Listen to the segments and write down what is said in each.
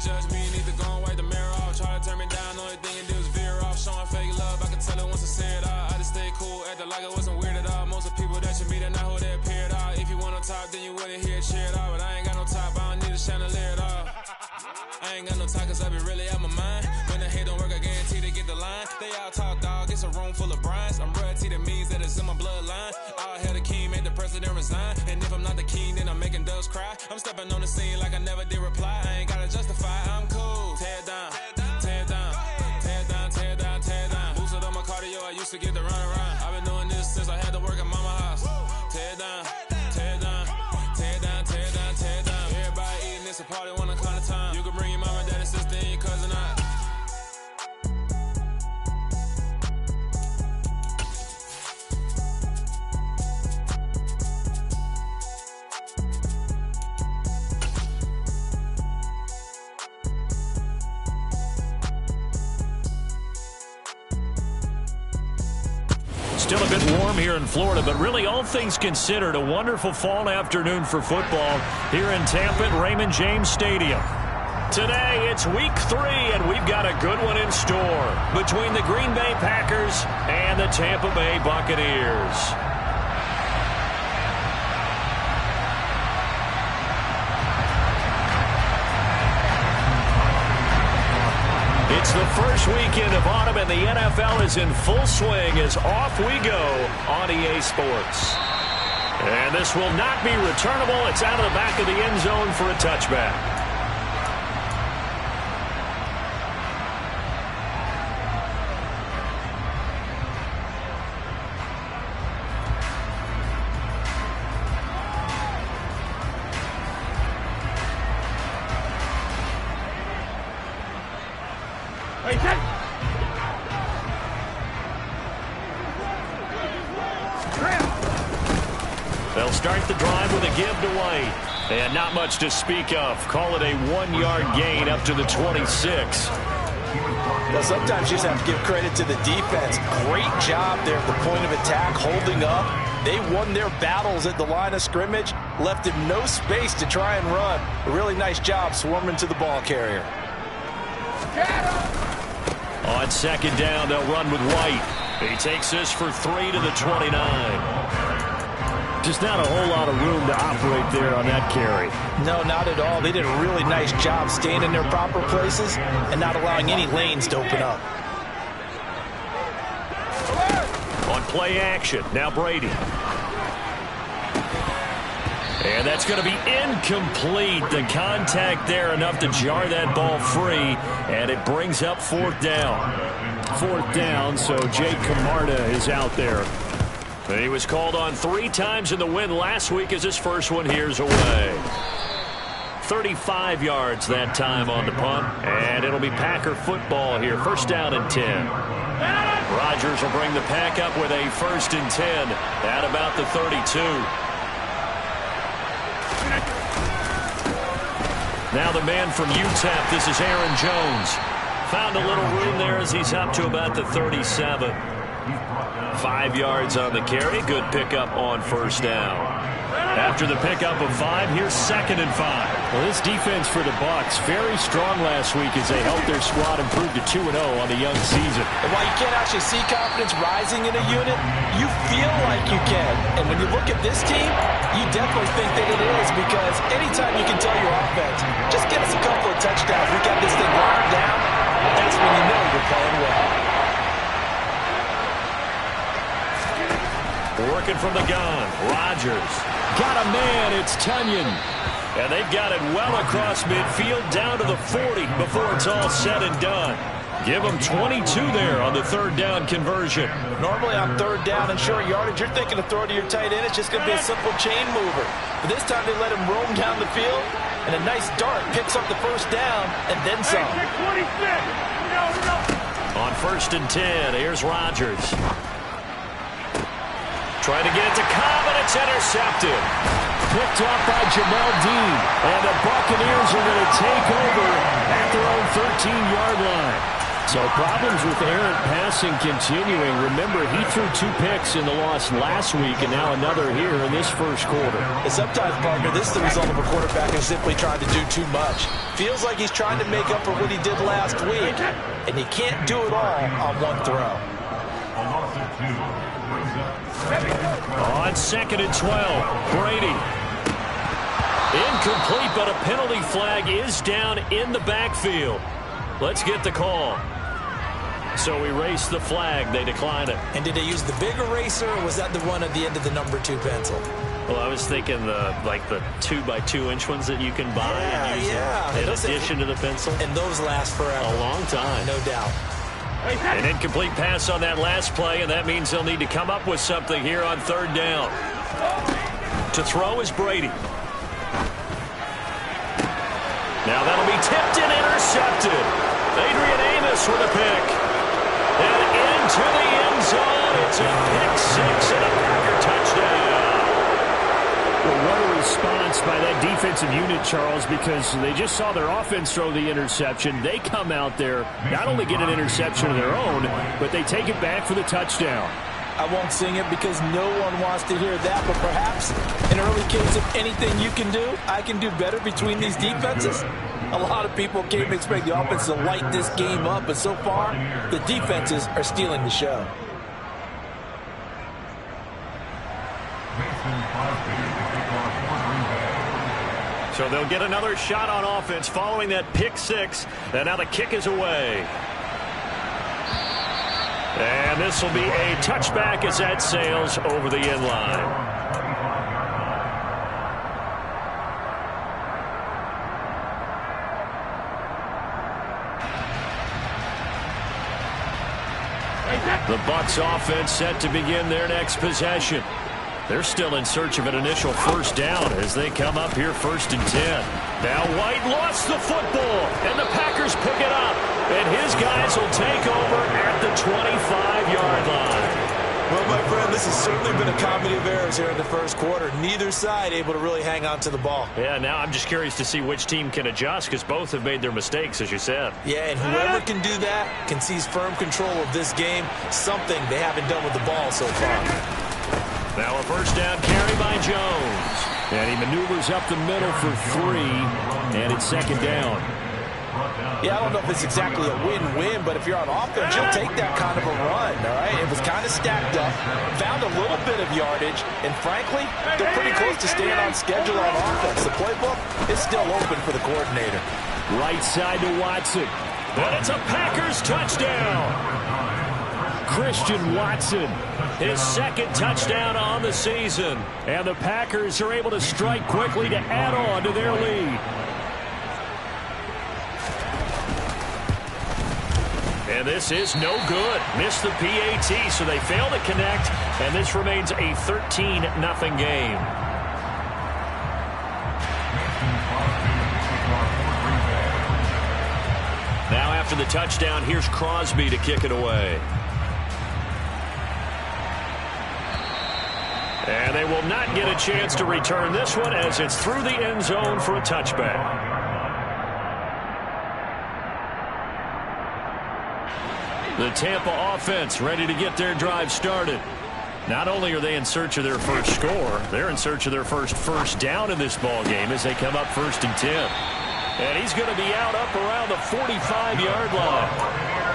judge me, need to go and wipe the mirror off. Try to turn me down, only thing you do is veer off. Showing fake love, I can tell it once I see it all. I just stay cool, acting like it wasn't weird at all. Most of the people that you meet are not who they appear at all. If you want on top, then you wouldn't hear it cheer at all. But I ain't got no top, I don't need a chandelier at all. I ain't got no time, cause I be really out my mind. When the hate don't work, I guarantee they get the line. They all talk, dog, it's a room full of Bryans. I'm royalty, that means that it's in my bloodline. All hail the king, made the president resign. And if I'm not the king, then I'm making doves cry. I'm stepping on the scene like I never did reply. I ain't gotta justify, I'm cool. Tear down, tear down, tear down, tear down, tear down. Boosted on my cardio, I used to get the run around. I've been doing this since I had to work at mama house. Tear down, tear down, tear down, tear down, tear down. Everybody eating, it's a party, one o'clock of time. You can bring your mama, daddy, sister, and your cousin out. Still a bit warm here in Florida, but really all things considered, a wonderful fall afternoon for football here in Tampa at Raymond James Stadium. Today, it's week 3, and we've got a good one in store between the Green Bay Packers and the Tampa Bay Buccaneers. It's the first weekend of autumn, and the NFL is in full swing as off we go on EA Sports. And this will not be returnable. It's out of the back of the end zone for a touchback. They'll start the drive with a give to White. And not much to speak of. Call it a 1-yard gain up to the 26. Well, sometimes you just have to give credit to the defense. Great job there at the point of attack, holding up. They won their battles at the line of scrimmage, left him no space to try and run. A really nice job swarming to the ball carrier. On second down, they'll run with White. He takes this for 3 to the 29. Just not a whole lot of room to operate there on that carry. No, not at all. They did a really nice job staying in their proper places and not allowing any lanes to open up. On play action, now Brady. And that's going to be incomplete. The contact there enough to jar that ball free, and it brings up 4th down. 4th down, so Jake Camarda is out there. He was called on 3 times in the win last week as his first one here's away. 35 yards that time on the punt, and it'll be Packer football here. 1st down and 10. Rodgers will bring the Pack up with a 1st and 10 at about the 32. Now the man from UTEP, this is Aaron Jones. Found a little room there as he's up to about the 37. 5 yards on the carry. Good pickup on 1st down. After the pickup of 5, here's 2nd and 5. Well, this defense for the BUCS very strong last week as they helped their squad improve to 2-0 on the young season. And while you can't actually see confidence rising in a unit, you feel like you can. And when you look at this team, you definitely think that it is, because anytime you can tell your offense, just get us a couple of touchdowns, we got this thing locked down, that's when you know you're playing well. Working from the gun, Rodgers. Got a man, it's Tunyon. And they've got it well across midfield down to the 40 before it's all said and done. Give them 22 there on the 3rd down conversion. Normally on 3rd down and short yardage, you're thinking of throwing to your tight end. It's just going to be a simple chain mover. But this time they let him roam down the field, and a nice dart picks up the 1st down and then some. On 1st and 10, here's Rodgers. Trying to get it to Cobb, and it's intercepted. Picked off by Jamel Dean. And the Buccaneers are going to take over at their own 13-yard line. So problems with errant passing continuing. Remember, he threw 2 picks in the loss last week, and now another here in this first quarter. And sometimes, partner, this is the result of a quarterback who's simply trying to do too much. Feels like he's trying to make up for what he did last week, and he can't do it all on one throw. On 2nd and 12, Brady. Incomplete, but a penalty flag is down in the backfield. Let's get the call. So we erase the flag. They decline it. And did they use the big eraser, or was that the one at the end of the number 2 pencil? Well, I was thinking the 2x2-inch ones that you can buy and use in addition to the pencil. And those last forever. A long time. No doubt. An incomplete pass on that last play, and that means they'll need to come up with something here on 3rd down. To throw is Brady. Now that'll be tipped and intercepted. Adrian Amos with a pick. And into the end zone. It's a pick 6 and a Packer touchdown. Well, what a response by that defensive unit, Charles, because they just saw their offense throw the interception. They come out there, not only get an interception of their own, but they take it back for the touchdown. I won't sing it because no one wants to hear that, but perhaps an early case of anything you can do, I can do better between these defenses. A lot of people came to expect the offense to light this game up, but so far, the defenses are stealing the show. So they'll get another shot on offense following that pick 6, and now the kick is away. And this will be a touchback as that sails over the end line. The BUCS offense set to begin their next possession. They're still in search of an initial first down as they come up here 1st and 10. Now White lost the football, and the Packers pick it up. And his guys will take over at the 25-yard line. Well, my friend, this has certainly been a comedy of errors here in the first quarter. Neither side able to really hang on to the ball. Yeah, now I'm just curious to see which team can adjust because both have made their mistakes, as you said. Yeah, and whoever can do that can seize firm control of this game, something they haven't done with the ball so far. Now a first down carry by Jones. And he maneuvers up the middle for 3, and it's 2nd down. Yeah, I don't know if it's exactly a win-win, but if you're on offense, you'll take that kind of a run, all right? It was kind of stacked up, found a little bit of yardage, and frankly, they're pretty close to staying on schedule on offense. The playbook is still open for the coordinator. Right side to Watson. And it's a Packers touchdown. Christian Watson, his 2nd touchdown on the season. And the Packers are able to strike quickly to add on to their lead. And this is no good. Missed the PAT, so they fail to connect, and this remains a 13-0 game. Now after the touchdown, here's Crosby to kick it away. And they will not get a chance to return this one as it's through the end zone for a touchback. The Tampa offense ready to get their drive started. Not only are they in search of their first score, they're in search of their first down in this ball game as they come up 1st and 10. And he's going to be out up around the 45-yard line.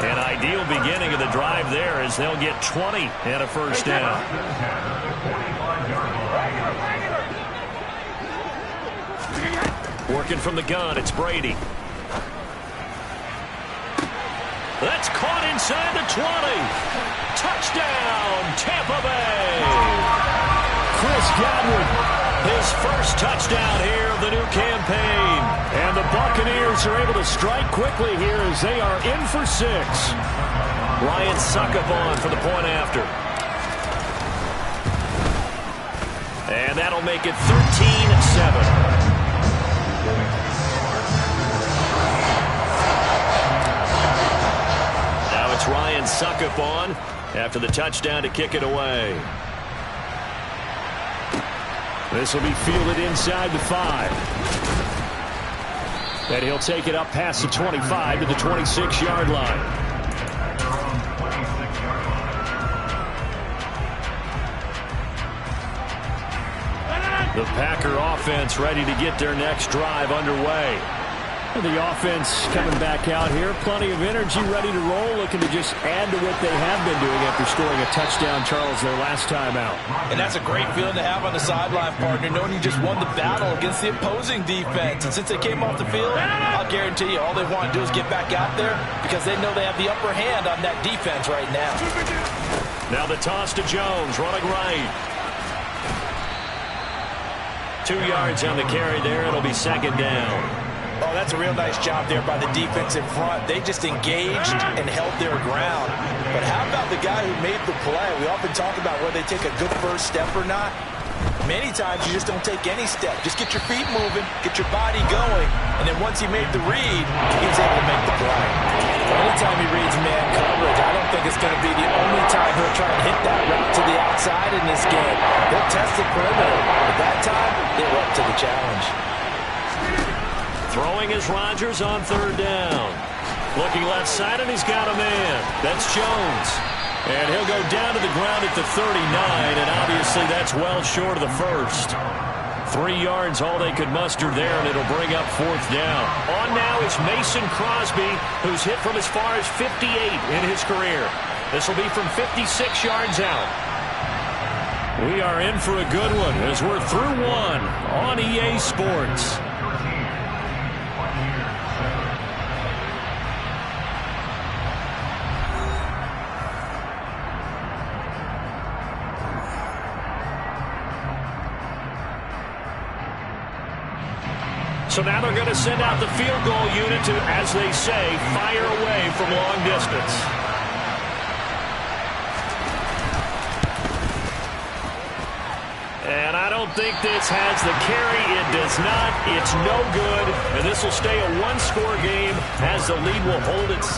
An ideal beginning of the drive there as they'll get 20 and a first down. Working from the gun, it's Brady. That's caught inside the 20. Touchdown, Tampa Bay. Chris Godwin, his first touchdown here of the new campaign. And the Buccaneers are able to strike quickly here as they are in for 6. Ryan Suckup on for the point after. And that'll make it 13-7. It's Ryan Suckup on after the touchdown to kick it away. This will be fielded inside the 5. And he'll take it up past the 25 to the 26-yard line. The Packer offense ready to get their next drive underway. And the offense coming back out here. Plenty of energy, ready to roll, looking to just add to what they have been doing after scoring a touchdown, Charles, their last time out. And that's a great feeling to have on the sideline, partner, knowing you just won the battle against the opposing defense. And since they came off the field, I'll guarantee you all they want to do is get back out there because they know they have the upper hand on that defense right now. Now the toss to Jones, running right. 2 yards on the carry there. It'll be second down. Oh, that's a real nice job there by the defense in front. They just engaged and held their ground. But how about the guy who made the play? We often talk about whether they take a good first step or not. Many times you just don't take any step. Just get your feet moving, get your body going, and then once he made the read, he was able to make the play. Anytime he reads man coverage, I don't think it's going to be the only time he'll try and hit that route to the outside in this game. He'll test the perimeter. At that time, they were up to the challenge. Throwing is Rodgers on third down. Looking left side, and he's got a man. That's Jones. And he'll go down to the ground at the 39, and obviously that's well short of the first. 3 yards, all they could muster there, and it'll bring up fourth down. On now is Mason Crosby, who's hit from as far as 58 in his career. This will be from 56 yards out. We are in for a good one as we're through one on EA Sports. So now they're going to send out the field goal unit to, as they say, fire away from long distance. And I don't think this has the carry. It does not. It's no good. And this will stay a one-score game as the lead will hold at 6.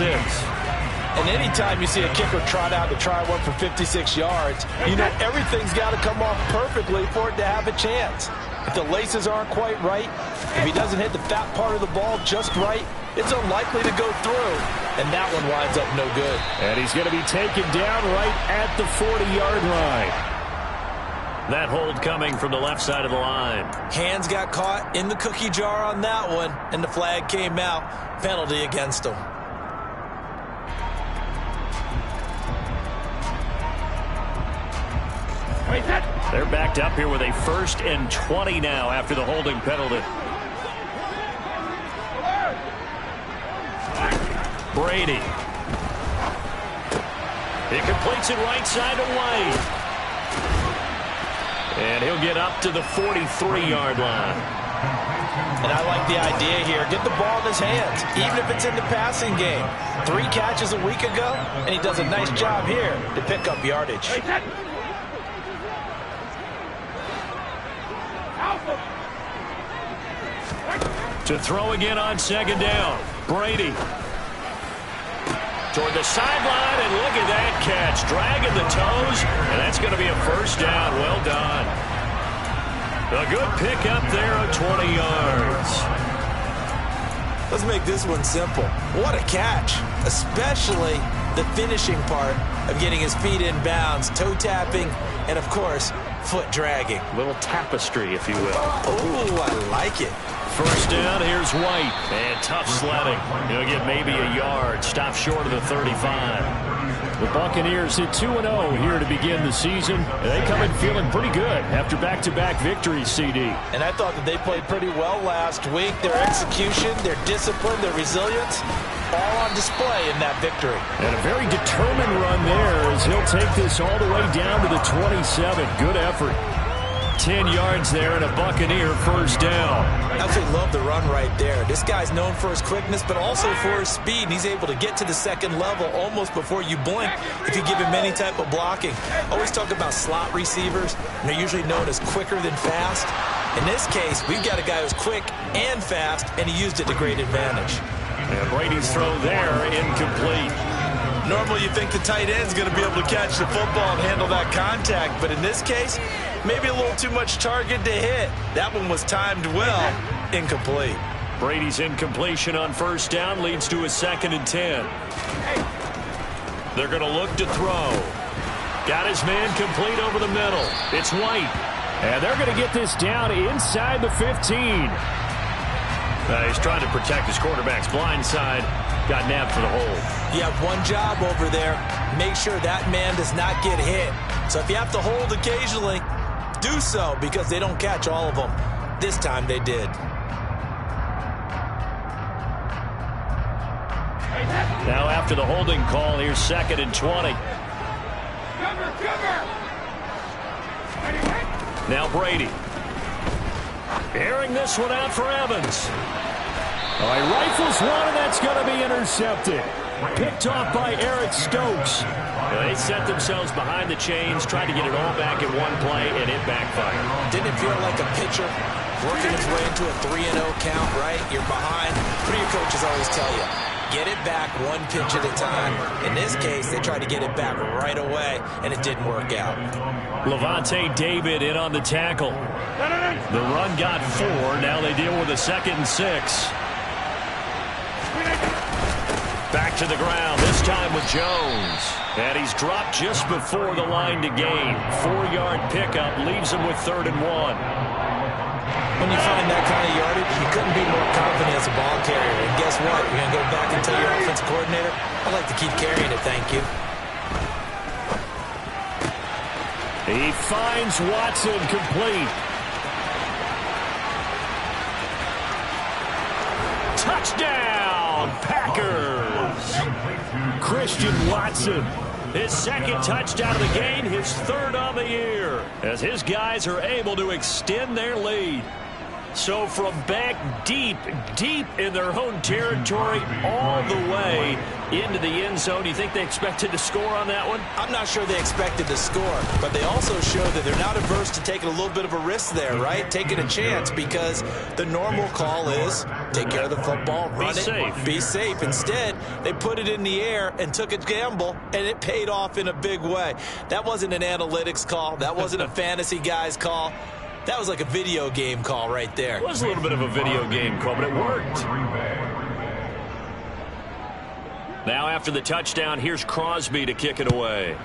And anytime you see a kicker trot out to try one for 56 yards, you know everything's got to come off perfectly for it to have a chance. If the laces aren't quite right, if he doesn't hit the fat part of the ball just right, it's unlikely to go through. And that one winds up no good. And he's going to be taken down right at the 40-yard line. That hold coming from the left side of the line. Hands got caught in the cookie jar on that one, and the flag came out. Penalty against him. They're backed up here with a 1st and 20 now after the holding penalty. Brady. He completes it right side to White. And he'll get up to the 43-yard line. And I like the idea here. Get the ball in his hands, even if it's in the passing game. 3 catches a week ago, and he does a nice job here to pick up yardage. To throw again on second down. Brady. Toward the sideline, and look at that catch. Dragging the toes, and that's going to be a first down. Well done. A good pickup there of 20 yards. Let's make this one simple. What a catch, especially the finishing part of getting his feet in bounds, toe tapping, and, of course, foot dragging. A little tapestry, if you will. Oh, I like it. First down, here's White. And tough sledding. He'll get maybe a yard. Stop short of the 35. The Buccaneers hit 2-0 here to begin the season. They come in feeling pretty good after back-to-back victories, CD. And I thought that they played pretty well last week. Their execution, their discipline, their resilience, all on display in that victory. And a very determined run there as he'll take this all the way down to the 27. Good effort. 10 yards there and a Buccaneer first down. I absolutely love the run right there. This guy's known for his quickness, but also for his speed. And he's able to get to the second level almost before you blink if you give him any type of blocking. Always talk about slot receivers, and they're usually known as quicker than fast. In this case, we've got a guy who's quick and fast, and he used it to great advantage. And Brady's throw there, incomplete. Normally you think the tight end's going to be able to catch the football and handle that contact, but in this case, maybe a little too much target to hit. That one was timed well. Incomplete. Brady's incompletion on first down leads to a 2nd and 10. They're going to look to throw. Got his man complete over the middle. It's White. And they're going to get this down inside the 15. He's trying to protect his quarterback's blind side. Got nabbed for the hold. You have one job over there. Make sure that man does not get hit. So if you have to hold occasionally, do so, because they don't catch all of them. This time they did. Now after the holding call, here's 2nd and 20. Now Brady. Airing this one out for Evans. He rifles one, and that's going to be intercepted. Picked off by Eric Stokes. They set themselves behind the chains, tried to get it all back in one play, and it backfired. Didn't it feel like a pitcher working his way into a 3-0 count, right? You're behind. What do your coaches always tell you? Get it back one pitch at a time. In this case, they tried to get it back right away, and it didn't work out. Levante David in on the tackle. The run got 4. Now they deal with a 2nd and 6. Back to the ground, this time with Jones. And he's dropped just before the line to gain. 4-yard pickup leaves him with 3rd and 1. When you find that kind of yardage, you couldn't be more confident as a ball carrier. And guess what? You're going to go back and tell your offensive coordinator, I'd like to keep carrying it, thank you. He finds Watson complete. Touchdown, Packers! Christian Watson. His 2nd touchdown of the game, his 3rd on the year, as his guys are able to extend their lead. So from back deep in their own territory all the way into the end zone, you think they expected to score on that one? I'm not sure they expected to score, but they also show that they're not averse to taking a little bit of a risk there, right? Taking a chance, because the normal call is take care of the football, run it, be safe. Instead, they put it in the air and took a gamble, and it paid off in a big way. That wasn't an analytics call. That wasn't a fantasy guy's call. That was like a video game call right there. It was a little bit of a video game call, but it worked. Now after the touchdown, here's Crosby to kick it away.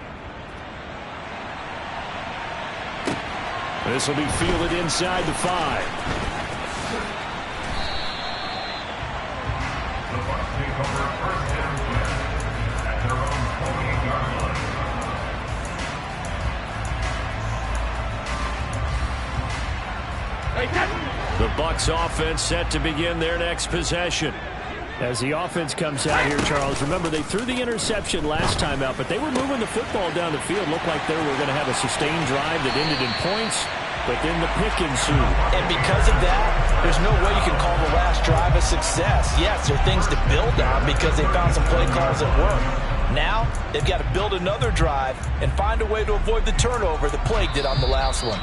This will be fielded inside the 5. The BUCS offense set to begin their next possession. As the offense comes out here, Charles, remember they threw the interception last time out, but they were moving the football down the field. Looked like they were going to have a sustained drive that ended in points, but then the pick ensued. And because of that, there's no way you can call the last drive a success. Yes, there are things to build on because they found some play calls that work. Now, they've got to build another drive and find a way to avoid the turnover that plagued it on the last one.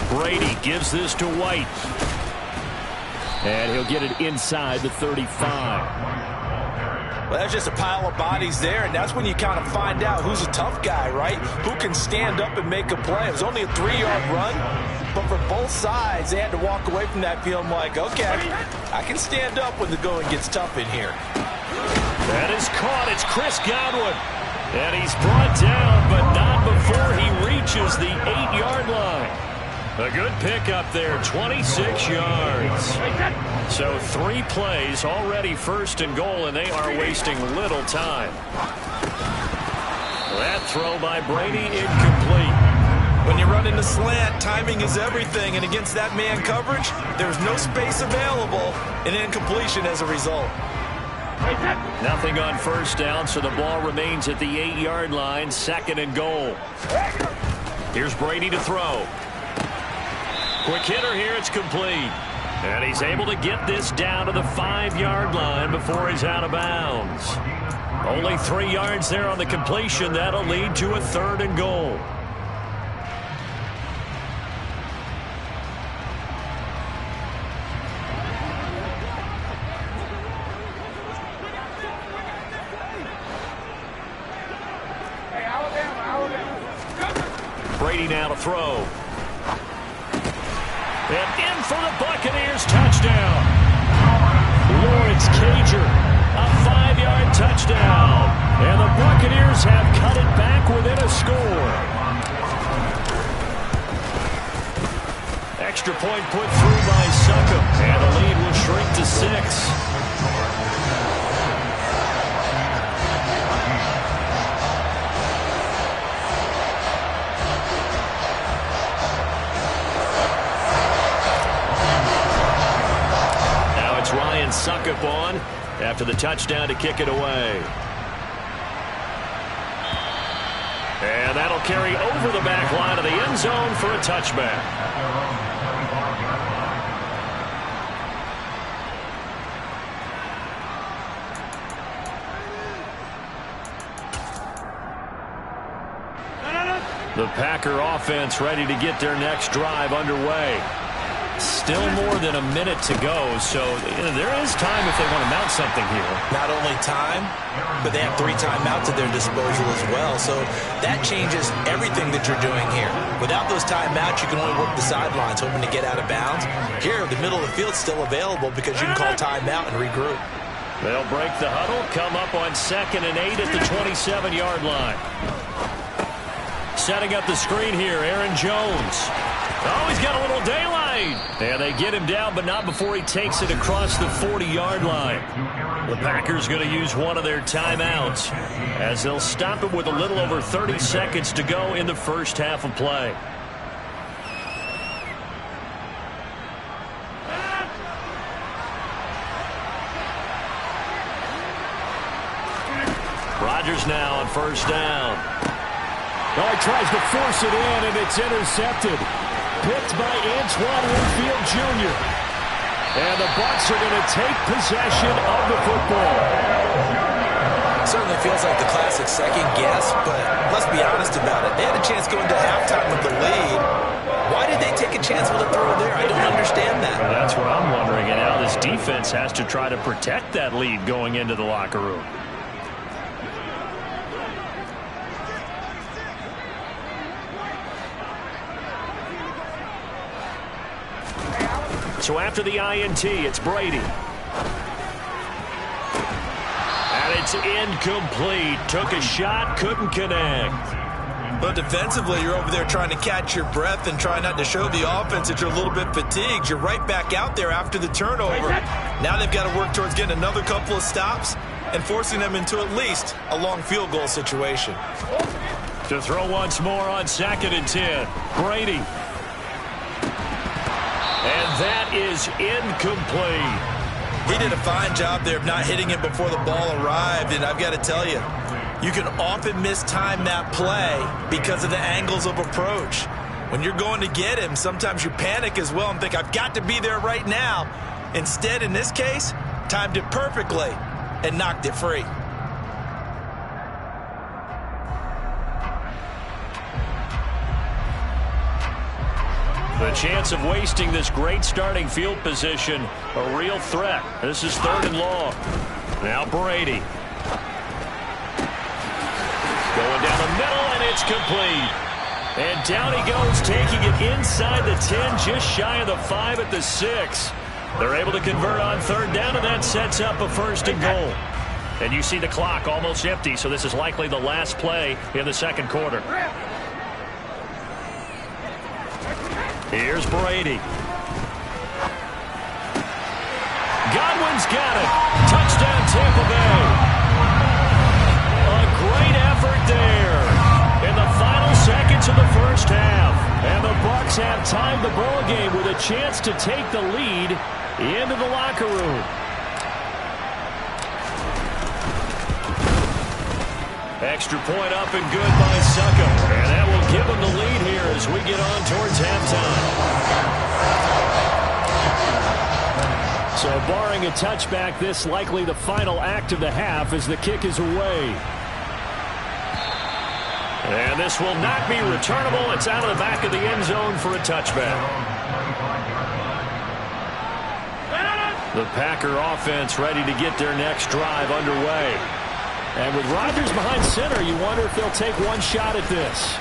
Brady gives this to White. And he'll get it inside the 35. Well, that's just a pile of bodies there, and that's when you kind of find out who's a tough guy, right? Who can stand up and make a play. It was only a 3-yard run, but for both sides, they had to walk away from that feeling like, okay, I can stand up when the going gets tough in here. That is caught. It's Chris Godwin. And he's brought down, but not before he reaches the 8-yard line. A good pickup there, 26 yards. So 3 plays, already 1st and goal, and they are wasting little time. That throw by Brady incomplete. When you run in the slant, timing is everything, and against that man coverage, there's no space available, and incompletion as a result. Nothing on 1st down, so the ball remains at the 8-yard line, 2nd and goal. Here's Brady to throw. Quick hitter here, it's complete. And he's able to get this down to the 5-yard line before he's out of bounds. Only 3 yards there on the completion. That'll lead to a 3rd and goal. Brady now to throw. And in for the Buccaneers touchdown. Lawrence Cager, a 5-yard touchdown. And the Buccaneers have cut it back within a score. Extra point put through by Succop. And the lead will shrink to 6. Succop on after the touchdown to kick it away. And that'll carry over the back line of the end zone for a touchback. The Packer offense ready to get their next drive underway. Still more than a minute to go, so there is time if they want to mount something here. Not only time, but they have 3 timeouts at their disposal as well, so that changes everything that you're doing here. Without those timeouts, you can only work the sidelines, hoping to get out of bounds. Here, the middle of the field's still available because you can call timeout and regroup. They'll break the huddle, come up on 2nd and 8 at the 27-yard line. Setting up the screen here, Aaron Jones. Oh, he's got a little daylight. And they get him down, but not before he takes it across the 40-yard line. The Packers going to use one of their timeouts as they'll stop it with a little over 30 seconds to go in the first half of play. Rodgers now on first down. Oh, he tries to force it in, and it's intercepted. Picked by Antoine Winfield Jr. And the Bucs are going to take possession of the football. Certainly feels like the classic second guess, but let's be honest about it. They had a chance going to halftime with the lead. Why did they take a chance with a throw there? I don't understand that. Well, that's what I'm wondering. And now this defense has to try to protect that lead going into the locker room. So after the INT, it's Brady. And it's incomplete. Took a shot, couldn't connect. But defensively, you're over there trying to catch your breath and try not to show the offense that you're a little bit fatigued. You're right back out there after the turnover. Now they've got to work towards getting another couple of stops and forcing them into at least a long field goal situation. To throw once more on 2nd and 10. Brady. And that is incomplete. He did a fine job there of not hitting it before the ball arrived, and I've got to tell you, you can often mistime that play because of the angles of approach. When you're going to get him, sometimes you panic as well and think, I've got to be there right now. Instead, in this case, timed it perfectly and knocked it free. The chance of wasting this great starting field position, a real threat. This is 3rd and long. Now Brady. Going down the middle, and it's complete. And down he goes, taking it inside the 10, just shy of the 5 at the 6. They're able to convert on 3rd down, and that sets up a 1st and goal. And you see the clock almost empty, so this is likely the last play in the 2nd quarter. Here's Brady. Godwin's got it. Touchdown, Tampa Bay. A great effort there in the final seconds of the first half. And the Bucs have timed the ball game with a chance to take the lead into the locker room. Extra point up and good by Succop. And that will give him the lead here as we get on towards halftime. So barring a touchback, this likely the final act of the half as the kick is away. And this will not be returnable. It's out of the back of the end zone for a touchback. The Packer offense ready to get their next drive underway. And with Rodgers behind center, you wonder if they'll take one shot at this.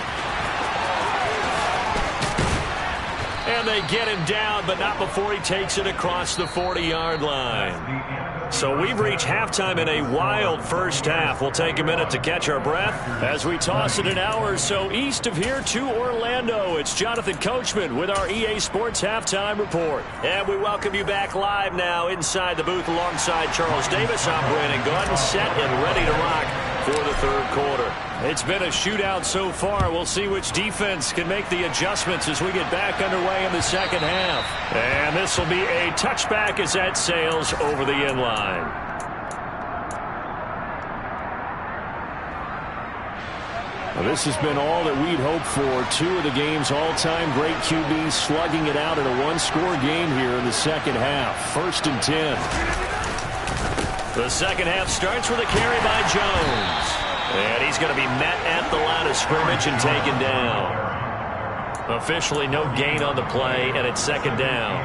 And they get him down, but not before he takes it across the 40-yard line. So we've reached halftime in a wild first half. We'll take a minute to catch our breath as we toss it an hour or so east of here to Orlando. It's Jonathan Coachman with our EA Sports Halftime Report. And we welcome you back live now inside the booth alongside Charles Davis. I'm Brandon Gaudin, set and ready to rock for the third quarter. It's been a shootout so far. We'll see which defense can make the adjustments as we get back underway in the second half. And this will be a touchback as that sails over the end line. Well, this has been all that we'd hoped for. Two of the game's all-time great QBs slugging it out in a one-score game here in the second half. 1st and 10. The second half starts with a carry by Jones. And he's going to be met at the line of scrimmage and taken down. Officially no gain on the play, and it's second down.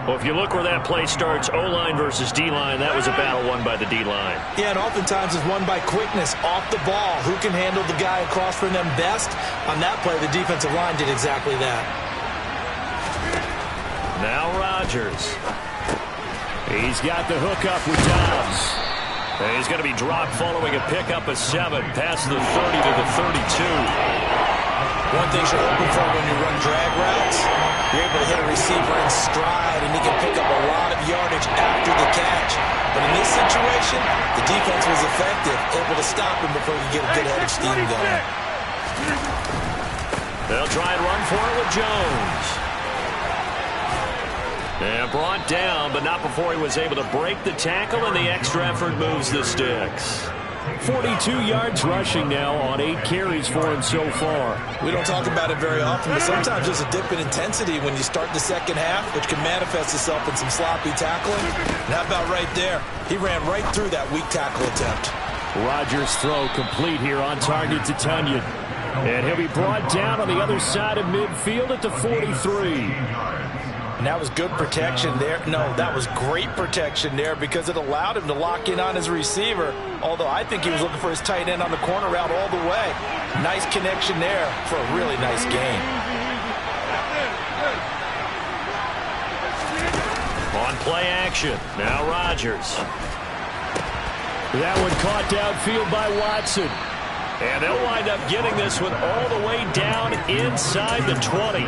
Well, if you look where that play starts, O-line versus D-line, that was a battle won by the D-line. Yeah, and oftentimes it's won by quickness off the ball. Who can handle the guy across from them best? On that play, the defensive line did exactly that. Now Rodgers. He's got the hook up with Dobbs. And he's going to be dropped following a pickup of 7 past the 30 to the 32. One thing you're hoping for when you run drag routes, you're able to hit a receiver in stride, and he can pick up a lot of yardage after the catch. But in this situation, the defense was effective, able to stop him before he get a good head of steam going. They'll try and run for it with Jones. And brought down, but not before he was able to break the tackle, and the extra effort moves the sticks. 42 yards rushing now on 8 carries for him so far. We don't talk about it very often, but sometimes there's a dip in intensity when you start the second half, which can manifest itself in some sloppy tackling. And how about right there? He ran right through that weak tackle attempt. Rodgers' throw complete here on target to Tunyon. And he'll be brought down on the other side of midfield at the 43. And that was good protection there. No, that was great protection there because it allowed him to lock in on his receiver, although I think he was looking for his tight end on the corner route all the way. Nice connection there for a really nice gain. On play action, now Rodgers. That one caught downfield by Watson. And they'll wind up getting this one all the way down inside the 20.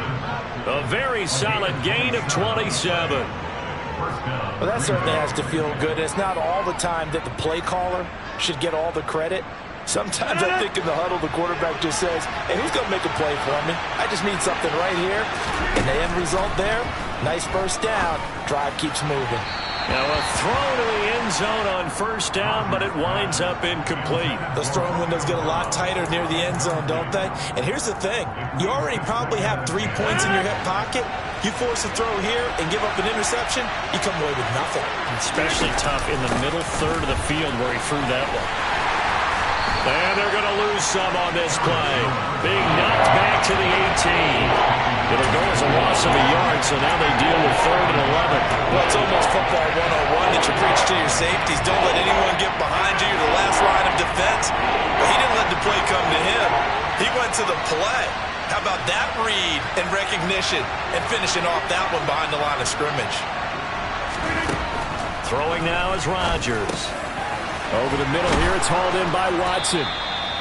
A very solid gain of 27. Well, that certainly has to feel good. It's not all the time that the play caller should get all the credit. Sometimes I think in the huddle, the quarterback just says, hey, who's going to make a play for me? I just need something right here. And the end result there, nice first down. Drive keeps moving. Now a throw to the end zone on first down, but it winds up incomplete. Those throwing windows get a lot tighter near the end zone, don't they? And here's the thing. You already probably have 3 points in your hip pocket. You force a throw here and give up an interception, you come away with nothing. Especially tough in the middle third of the field where he threw that one. And they're going to lose some on this play. Being knocked back to the 18. It'll go as a loss of a yard, so now they deal with 3rd and 11. Well, it's almost football 101 that you preach to your safeties. Don't let anyone get behind you. You're the last line of defense. But he didn't let the play come to him. He went to the play. How about that read and recognition and finishing off that one behind the line of scrimmage? Throwing now is Rodgers. Over the middle here, it's hauled in by Watson.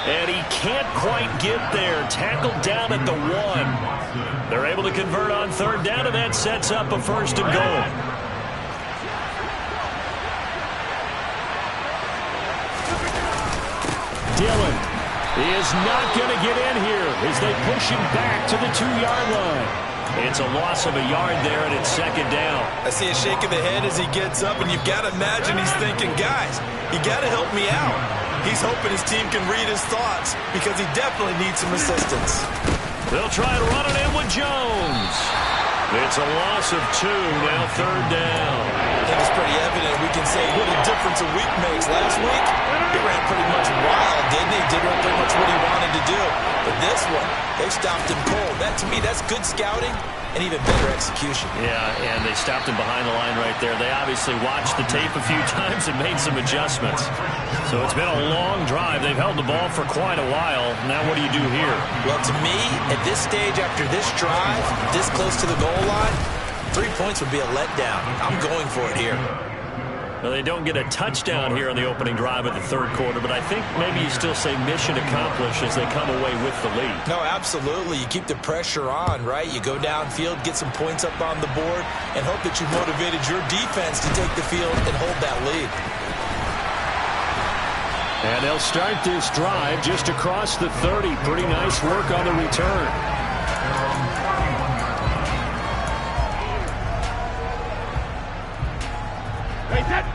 And he can't quite get there. Tackled down at the 1. They're able to convert on 3rd down, and that sets up a 1st and goal. Dillon is not going to get in here as they push him back to the 2-yard line. It's a loss of a yard there, and it's 2nd down. I see a shake of the head as he gets up, and you've got to imagine he's thinking, guys, you got to help me out. He's hoping his team can read his thoughts because he definitely needs some assistance. They'll try to run it in with Jones. It's a loss of 2, now 3rd down. I think it's pretty evident. We can say what a difference a week makes. Last week, he ran pretty much wild, didn't he? Did pretty much what he wanted to do. But this one. They've stopped him cold. That, to me, that's good scouting and even better execution. Yeah, and they stopped him behind the line right there. They obviously watched the tape a few times and made some adjustments. So it's been a long drive. They've held the ball for quite a while. Now what do you do here? Well, to me, at this stage after this drive, this close to the goal line, 3 points would be a letdown. I'm going for it here. Well, they don't get a touchdown here on the opening drive of the third quarter, but I think maybe you still say mission accomplished as they come away with the lead. No, absolutely. You keep the pressure on, right? You go downfield, get some points up on the board, and hope that you've motivated your defense to take the field and hold that lead. And they'll start this drive just across the 30. Pretty nice work on the return.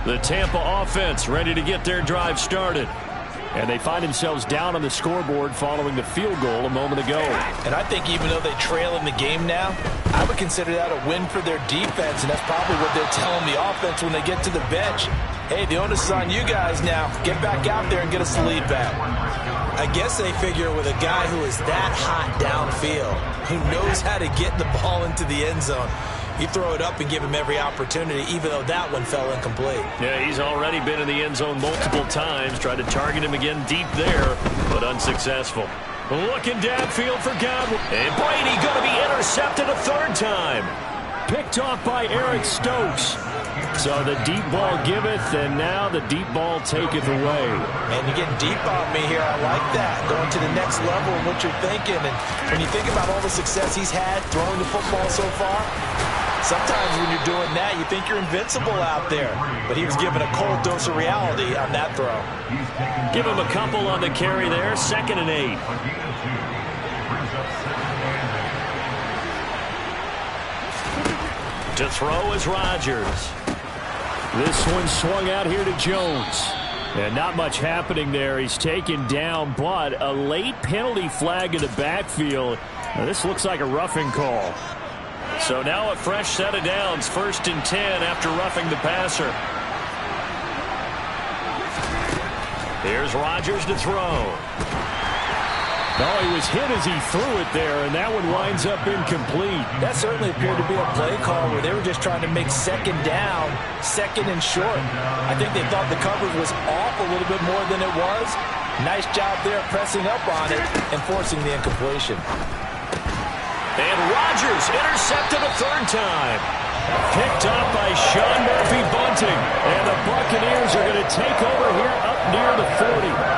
The Tampa offense ready to get their drive started. And they find themselves down on the scoreboard following the field goal a moment ago. And I think even though they trail in the game now, I would consider that a win for their defense, and that's probably what they're telling the offense when they get to the bench. Hey, the onus is on you guys now. Get back out there and get us the lead back. I guess they figure with a guy who is that hot downfield, who knows how to get the ball into the end zone, you throw it up and give him every opportunity, even though that one fell incomplete. Yeah, he's already been in the end zone multiple times. Tried to target him again deep there, but unsuccessful. Looking downfield for Godwin. And Brady going to be intercepted a third time. Picked off by Eric Stokes. So the deep ball giveth, and now the deep ball taketh away. And you're getting deep on me here. I like that. Going to the next level of what you're thinking. And when you think about all the success he's had throwing the football so far, sometimes when you're doing that, you think you're invincible out there. But he was given a cold dose of reality on that throw. Give him a couple on the carry there. 2nd and 8. To throw is Rodgers. This one swung out here to Jones. And not much happening there. He's taken down, but a late penalty flag in the backfield. Now, this looks like a roughing call. So now a fresh set of downs. 1st and 10 after roughing the passer. Here's Rodgers to throw. Oh, he was hit as he threw it there, and that one winds up incomplete. That certainly appeared to be a play call where they were just trying to make 2nd down, 2nd and short. I think they thought the coverage was off a little bit more than it was. Nice job there pressing up on it and forcing the incompletion. And Rodgers intercepted a third time. Picked up by Sean Murphy-Bunting. And the Buccaneers are going to take over here up near the 40.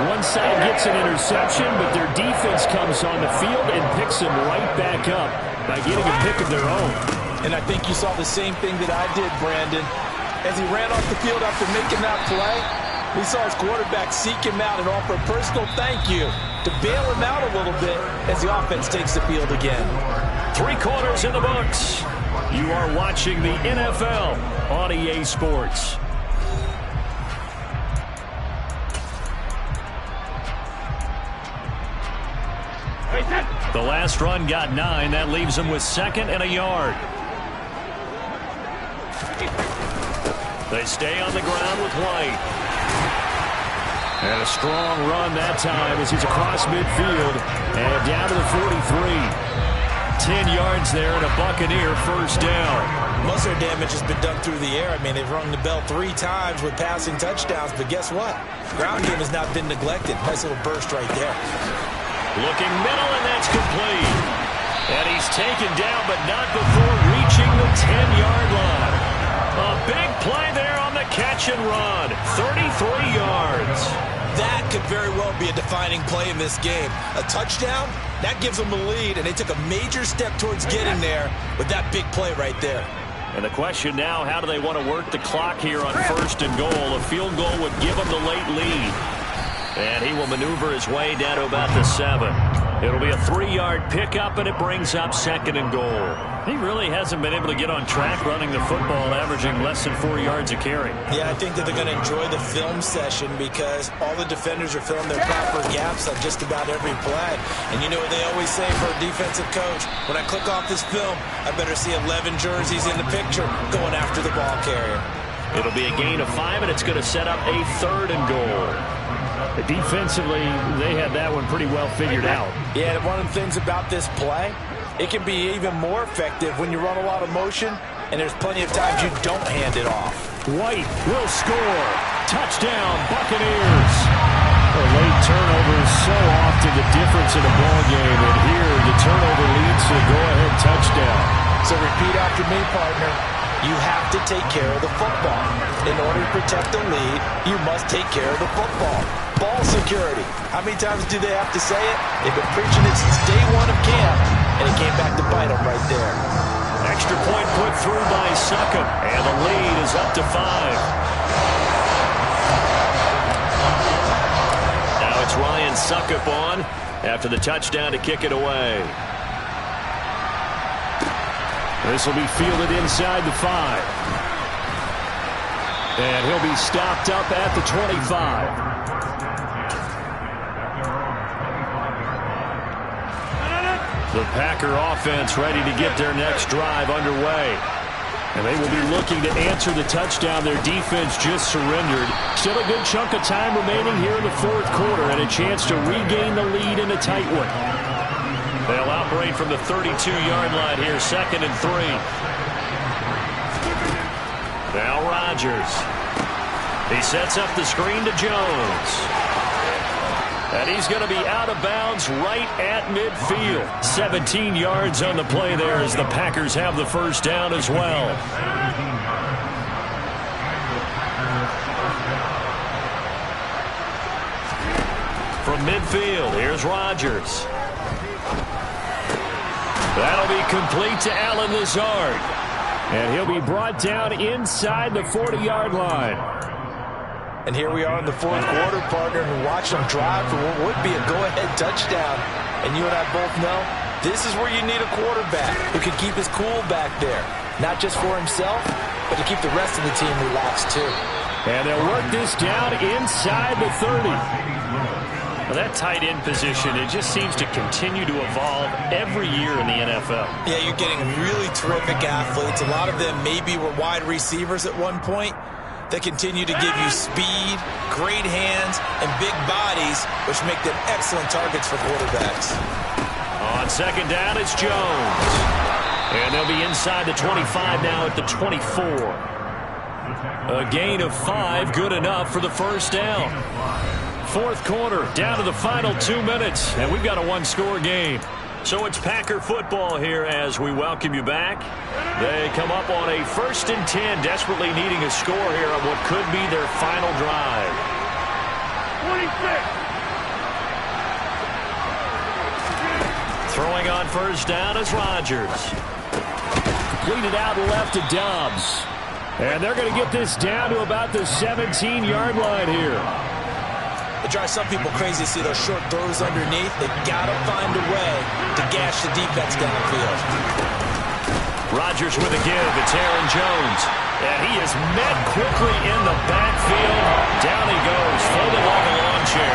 One side gets an interception, but their defense comes on the field and picks them right back up by getting a pick of their own. And I think you saw the same thing that I did, Brandon. As he ran off the field after making that play, we saw his quarterback seek him out and offer a personal thank you to bail him out a little bit as the offense takes the field again. 3 quarters in the books. You are watching the NFL on EA Sports. The last run got 9. That leaves him with 2nd and a yard. They stay on the ground with White. And a strong run that time as he's across midfield and down to the 43. 10 yards there and a Buccaneer first down. Most of their damage has been done through the air. I mean, they've rung the bell 3 times with passing touchdowns, but guess what? Ground game has not been neglected. Nice little burst right there. Looking middle, and that's complete. And he's taken down, but not before reaching the 10-yard line. A big play there on the catch and run. 33 yards. That could very well be a defining play in this game. A touchdown, that gives them a lead, and they took a major step towards getting there with that big play right there. And the question now, how do they want to work the clock here on 1st and goal? A field goal would give them the late lead. And he will maneuver his way down to about the 7. It'll be a 3-yard pickup, and it brings up 2nd and goal. He really hasn't been able to get on track running the football, averaging less than 4 yards a carry. Yeah, I think that they're going to enjoy the film session because all the defenders are filling their proper gaps on just about every play. And you know what they always say for a defensive coach? When I click off this film, I better see 11 jerseys in the picture going after the ball carrier. It'll be a gain of 5, and it's going to set up a 3rd and goal. Defensively, they had that one pretty well figured out. Yeah, and one of the things about this play, it can be even more effective when you run a lot of motion, and there's plenty of times you don't hand it off. White will score. Touchdown, Buccaneers. A late turnover is so often the difference in a ball game, and here the turnover leads to a go-ahead touchdown. So repeat after me, partner. You have to take care of the football. In order to protect the lead, you must take care of the football. Ball security. How many times do they have to say it? They've been preaching it since day one of camp, and it came back to bite them right there. Extra point put through by Succop, and the lead is up to 5. Now it's Ryan Succop on after the touchdown to kick it away. This will be fielded inside the 5. And he'll be stopped up at the 25. The Packer offense ready to get their next drive underway. And they will be looking to answer the touchdown their defense just surrendered. Still a good chunk of time remaining here in the fourth quarter and a chance to regain the lead in a tight one. They'll operate from the 32-yard line here, 2nd and 3. Now Rodgers. He sets up the screen to Jones. And he's going to be out of bounds right at midfield. 17 yards on the play there as the Packers have the first down as well. From midfield, here's Rodgers. That'll be complete to Allen Lazard. And he'll be brought down inside the 40-yard line. And here we are in the fourth quarter, partner, and watch them drive for what would be a go-ahead touchdown. And you and I both know this is where you need a quarterback who can keep his cool back there. Not just for himself, but to keep the rest of the team relaxed too. And they'll work this down inside the 30. Well, that tight end position, it just seems to continue to evolve every year in the NFL. Yeah, you're getting really terrific athletes. A lot of them maybe were wide receivers at one point. They continue to give you speed, great hands, and big bodies, which make them excellent targets for quarterbacks. On 2nd down, it's Jones. And they'll be inside the 25 now at the 24. A gain of 5, good enough for the first down. Fourth quarter, down to the final 2 minutes, and we've got a one-score game. So it's Packer football here as we welcome you back. They come up on a 1st and 10, desperately needing a score here on what could be their final drive. 26. Throwing on first down is Rodgers. Completed out left to Dobbs. And they're going to get this down to about the 17-yard line here. It drives some people crazy to see those short throws underneath. They got to find a way to gash the defense downfield. Rodgers with a give. It's Aaron Jones. And he is met quickly in the backfield. Down he goes, folded like a lawn chair.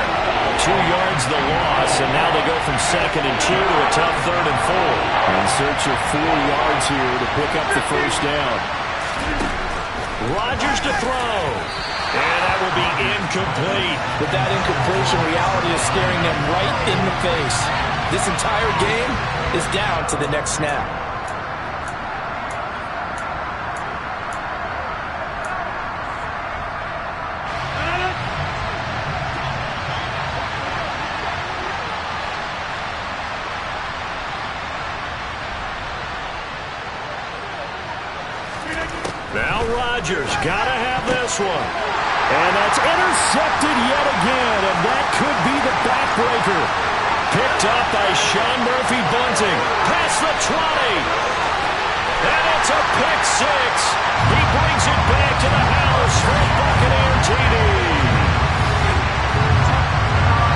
2 yards the loss, and now they go from 2nd and 2 to a tough 3rd and 4. In search of 4 yards here to pick up the first down. Rodgers to throw. And that will be incomplete. With that incompletion, reality is staring them right in the face. This entire game is down to the next snap. Now Rodgers got to have this one. And that's intercepted yet again, and that could be the backbreaker. Picked up by Sean Murphy-Bunting. Past the 20. And it's a pick 6. He brings it back to the house for a Buccaneer TD.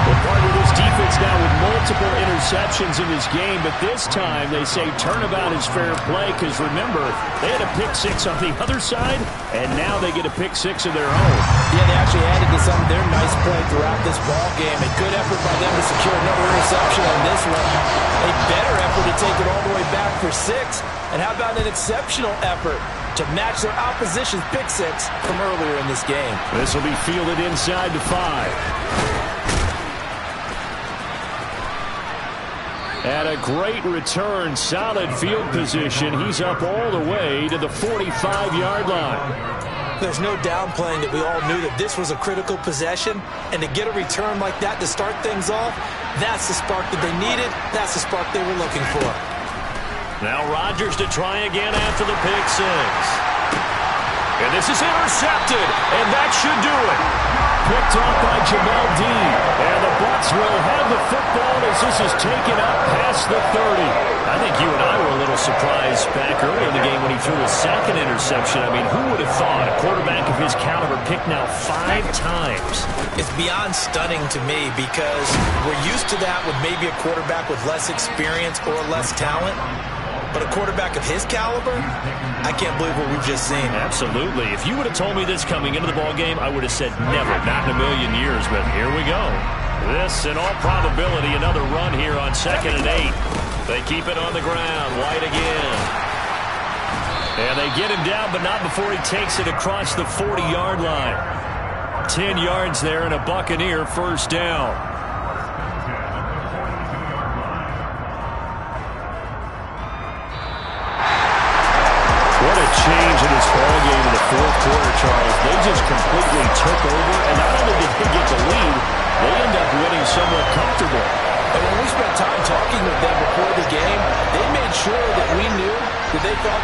Well, part of this defense now with multiple interceptions in this game, but this time they say turnabout is fair play because, remember, they had a pick 6 on the other side, and now they get a pick 6 of their own. Yeah, they actually added to some of their nice play throughout this ball game. A good effort by them to secure another interception on this one. A better effort to take it all the way back for 6. And how about an exceptional effort to match their opposition's pick 6 from earlier in this game? This will be fielded inside the 5. And a great return, solid field position. He's up all the way to the 45-yard line. There's no downplaying that we all knew that this was a critical possession, and to get a return like that to start things off, that's the spark that they needed. That's the spark they were looking for. Now Rodgers to try again after the pick six. And this is intercepted, and that should do it. Picked off by Jamel Dean. And the Bucs will have the football as this is taken up past the 30. I think you and I were a little surprised back early in the game when he threw his second interception. I mean, who would have thought a quarterback of his caliber picked now 5 times? It's beyond stunning to me because we're used to that with maybe a quarterback with less experience or less talent. But a quarterback of his caliber, I can't believe what we've just seen. Absolutely. If you would have told me this coming into the ballgame, I would have said never, not in a million years. But here we go. This, in all probability, another run here on 2nd and 8. They keep it on the ground. White again. And they get him down, but not before he takes it across the 40-yard line. 10 yards there and a Buccaneer first down. What a change in this ball game in the 4th quarter, Charles. They just completely took over, and not only did they get the lead, they end up winning somewhat comfortable. And when we spent time talking with them before the game, they made sure that we knew that they thought